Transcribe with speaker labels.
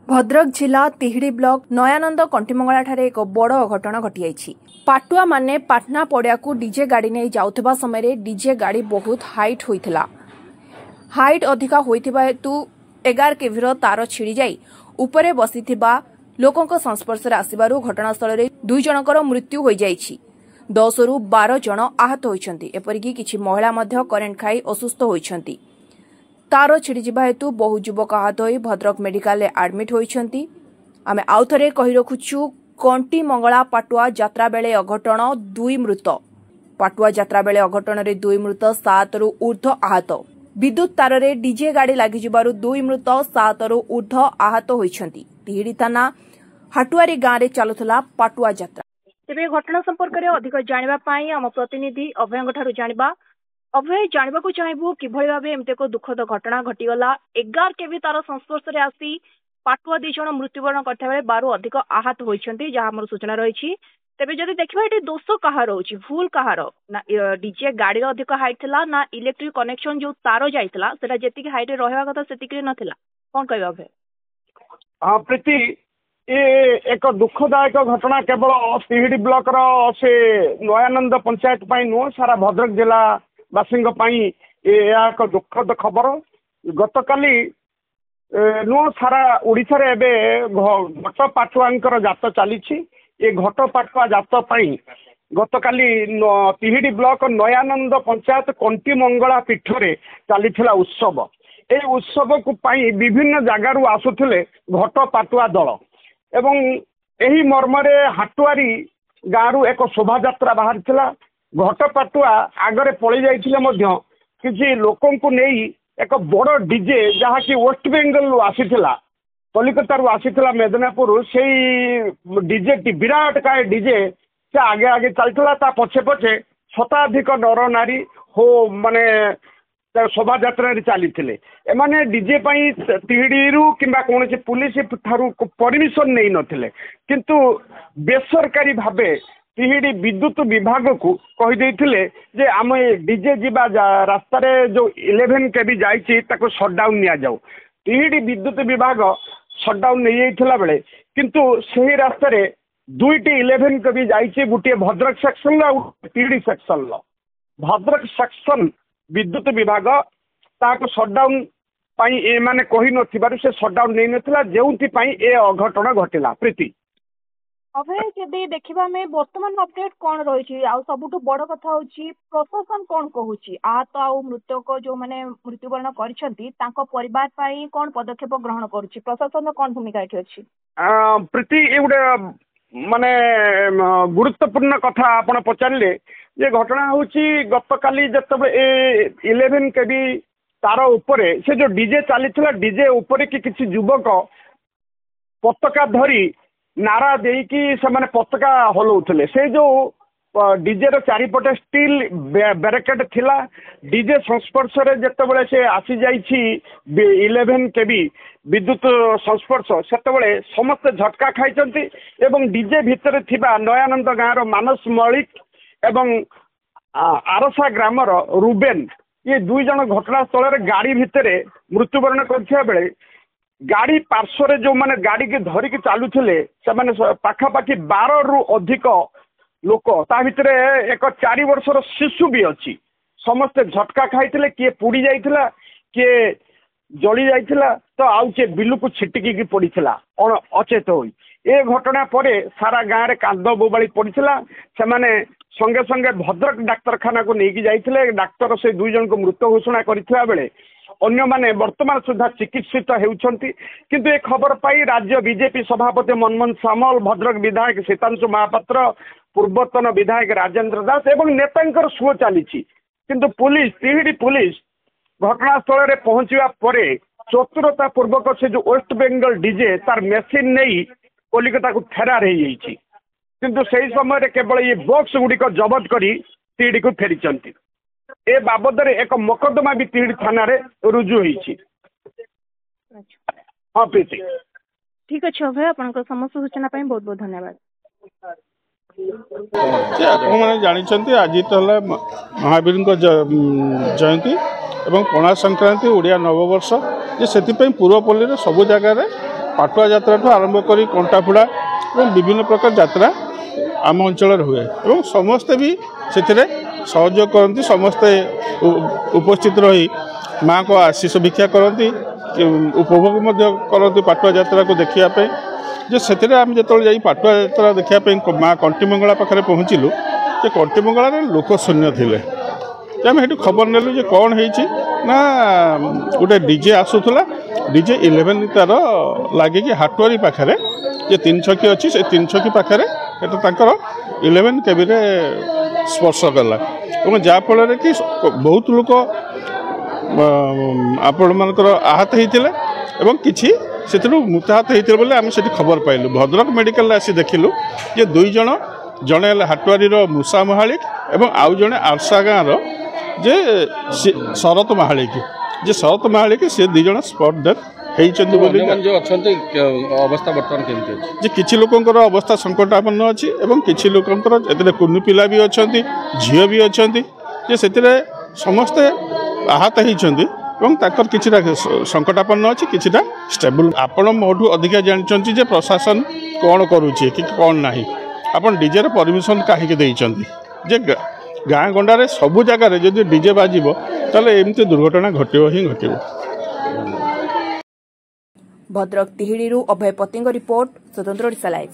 Speaker 1: भद्रक जिला तिहिडी ब्लॉक नयानंद कंटीमंगला ठारे एक बड़ अघटन घटी पाटुआ माने पाटना पड़िया को डीजे गाड़ी नहीं जाउथबा समय डीजे गाड़ी बहुत हाइट होइथिला। हाइट अधिका होइथिबा हेतु 11 केवीर तार छिड़ी जाई उपरे बसिथिबा लोकंक संस्पर्श रे आसिबारु घटनास्थल रे 2 जनकर मृत्यु होई जाईछि। 10 रु 12 जन आहत होइछन्ति। एपरिकी किछि महिला मध्य करेंट खाई असुस्थ होइछन्ति। तार छिड़ीजा हेतु बहु युवक आहत होई भद्रक मेडिकल एडमिट होइछन्ति। आमे आउथरे कहि रखुछु कंटी मंगला पाटुआ यात्रा बेले अघटन 2 मृत। पाटुआ यात्रा बेले अघटन रे 2 मृत 7 रु ऊर्ध्व आहत। विद्युत तार रे डीजे गाड़ी लागि जिबारु 2 मृत 7 रु ऊर्ध्व आहत होइछन्ति। तिहिडी थाना हाटुआरी गाँव रे चालुथला पाटुआ यात्रा। तेबे घटना संपर्क रे अधिक जानिबा पई हम प्रतिनिधि अभयंग ठारु जानिबा। अभय जानवा को चाहबू किभଳି भाबे एमते को दुखद घटना घटीगला। 11 केवी तार संस्पर्श रे आसी पाटुआ 2 जन मृत्युवरण करता बेले 12 अधिक आहत होइछन्ति जहा हमर सूचना रहिछि। तेबे जदि देखबा एटी दोष कहार होछि भूल कहार ना डीजे गाड़ी रो अधिक हाइट थिला ना इलेक्ट्रिक कनेक्शन जो तार जाइथिला सेटा जेति की हाइट रहवा कथा सेति की नथिला कोन कहबा अभय?
Speaker 2: हां प्रीति एक दुखदायक घटना केवल तिहिडी ब्लॉक रो से नयानंद पंचायत पई नो सारा भद्रक जिला बासिंग एक दुखद खबर। गतकाली नु सारा ओडिशा रे एबे घट पाटुआंकर जात चली। ये घट पाटुआ जात गतकाली तिहिडी ब्लॉक नयानंद पंचायत कंटी मंगला पीठ रे चली उत्सव। ए उत्सव को पाई विभिन्न जगारू आसुथिले घट पाटुआ दल एवं एही मर्मरे हाटुआरी गाँव एक शोभा यात्रा बाहर थिला। घट पाटुआ आगरे पड़ी जाइथिले मध्य किछि लोकन को नेई एक बड़ डीजे जहा कि वेस्ट बेंगल रु आसीथिला कलिकता रु आसीथिला मेदिनीपुर सेई डीजे टी विराट काय डीजे से आगे आगे चलथिला। ता पछे पछे शताधिक नर नारी हो माने शोभा यात्रा रे चलीथिले। एमाने डीजे पई तिहिडी रु किबा कोनसे पुलिस थारु परमिशन नै नथिले किंतु बेसरकारी भाबे तिहिडी विद्युत विभाग को कहि देथिले जे आम डीजे जीवा रास्ता रे जो 11 केबी जाइछि ताको शटडाउन निया जाऊ। तिहिडी विद्युत विभाग शटडाउन नै जाइथिला बेले किंतु सही रास्ता रे 2टी 11 केबी जाइछि गुटे भद्रक सेक्शन ला तिहिडी सेक्शन ला। भद्रक सेक्शन विद्युत विभाग ताको शटडाउन पई ए माने कहि नथिबारु से शटडाउन नै नथिला जेउथि पई ए अघटन घटिला। प्रीति
Speaker 1: अभय जदि देखिबा में वर्तमान अपडेट कोन रहिछि आ सबुटु बड़ कथा होछि प्रशासन कोन कहूछि आहत आ मृतक जो माने मृत्युवरण करिसंती तांको परिवार पई कोन पदक्षेप ग्रहण करूछि प्रशासन कोन भूमिका एठी अछि?
Speaker 2: प्रीति एउडे माने गुरुत्वपूर्ण कथा आपण पचारले जे घटना होछि गतकाली जतबे 11 केबी तार उपरे से जो डीजे चलीथिला डीजे उपरे कि किछि युवक पताका धरी नारा देकी से माने पताका हलौथिले। से जो डीजे रो चारिपटे स्टील बैरिकेड थिला डीजे संस्पर्श रे जतबेले से आसी जाइछि 11 केबी विद्युत संस्पर्श सेतबेले समस्त झटका खाइचंती एवं डीजे भितर थिबा नयानंद गाँव मानस मलिक एवं आरसा ग्रामर रुबेन ये 2 जन घटनास्थल रे गाड़ी भितर मृत्युवरण करथिया बेले गाड़ी पार्श्व जो माने गाड़ी के धरिकी चलुथिले से माने पाखापाखि 12 रु अधिक लोक ता भितरे एक 4 वर्षर शिशु भी अच्छी समस्ते झटका खाइथिले किए पुड़ी जाइथिला किए जली जाइथिला तो आउ के बिलु को छिटिकी पड़ीथिला अचेत होई। ए घटना परे सारा गाँव रे कांद बोबाली पड़ीथिला। से माने संगे संगे भद्रक डाक्तरखाना को नेकी जाइथिले। डाक्तर से 2 जन को मृत घोषणा करिथिला बेले अन्य माने वर्तमान सुधा चिकित्सित हेउछंती। किंतु ए खबर पाई राज्य बीजेपी सभापति मनमोहन सामल भद्रक विधायक सीतांशु महापात्र पूर्वतन विधायक राजेंद्र दास एवं नेतांकर सुओ चलीछि किंतु पुलिस तिहिडी पुलिस घटनास्थल रे पहुंचवा परे चतुरता पूर्वक से जो वेस्ट बेंगल डीजे तार मेसिन नहीं कलिकता को फेरार हो जाइछि किंतु सही समय रे केवल ये बॉक्स गुड़िक जबत करी तिहिडी को फेरिचंती। ए बाबद रे एक मोकदमा भी तिहिडी थाना रे रुजु होईछि। हां प्रीति
Speaker 1: ठीक अछि अभय आपनकर समस्त सूचना पई बहुत बहुत धन्यवाद।
Speaker 3: आपण माने जानिछंती आज तो हला महावीर जयंती एवं पणा संक्रांति ओडिया नववर्ष जे सेति पई पूर्वपल्ली रे सब जगह रे पाटुआ यात्रा आरंभ कर कंटाफुड़ा और विभिन्न प्रकार यात्रा आम अंचल हुए और समस्ते भी से सहयोग करती समस्ते उपस्थित रही माँ को आशीष भिक्षा करती उपभोग करती पाटुआ यात्रा को देखापी जे से आम जो जा पाटुआ यात्रा देखापी माँ कंटीमंगला पाखे पहुँचलु जे कंटीमंगल लोक शून्य थे आम ये खबर नेलु जे कौन होती ना गोटे डीजे आसूला डीजे 11 तार लगे हाटुआरी पाखे जे 3 छकी अच्छी से 3 छकी पाखे 11 केबी स्पर्श कला और जहाँफल कि बहुत लोक आपण मानकर आहत होते किसी से मृताहत होते बोले आम से खबर पाइलु भद्रक मेडिकल आसी देखिलु जे 2 जन जड़े हाटुआरी मूषा महालिक और आउ जड़े आरसा गाँव जे शरत महालिक जे शरत महालिक से 2 जन स्पॉट डेथ
Speaker 4: अवस्था बर्तमान केमती
Speaker 3: जे किछि लोकंकर अवस्था संकटापन्न अच्छी और किछि लोकंकर एतरे कुनु पिला भी अच्छा झील भी अच्छा जे से समस्ते आहत होती किछिटा संकटापन्न अच्छी किछिटा स्टेबल आपण मोठू अधिका जानते जे प्रशासन कौन करुचे कि कौन ना आपन डीजे परमिशन कहीं देइचंती जे गाँ गंडारे सबू जगार जदि डीजे बाजिबो ताले एमती दुर्घटना घटिबो ही घटिबो।
Speaker 1: भद्रक तिहिड़ी अभय पतिंग रिपोर्ट स्वतंत्र ओडिशा लाइव।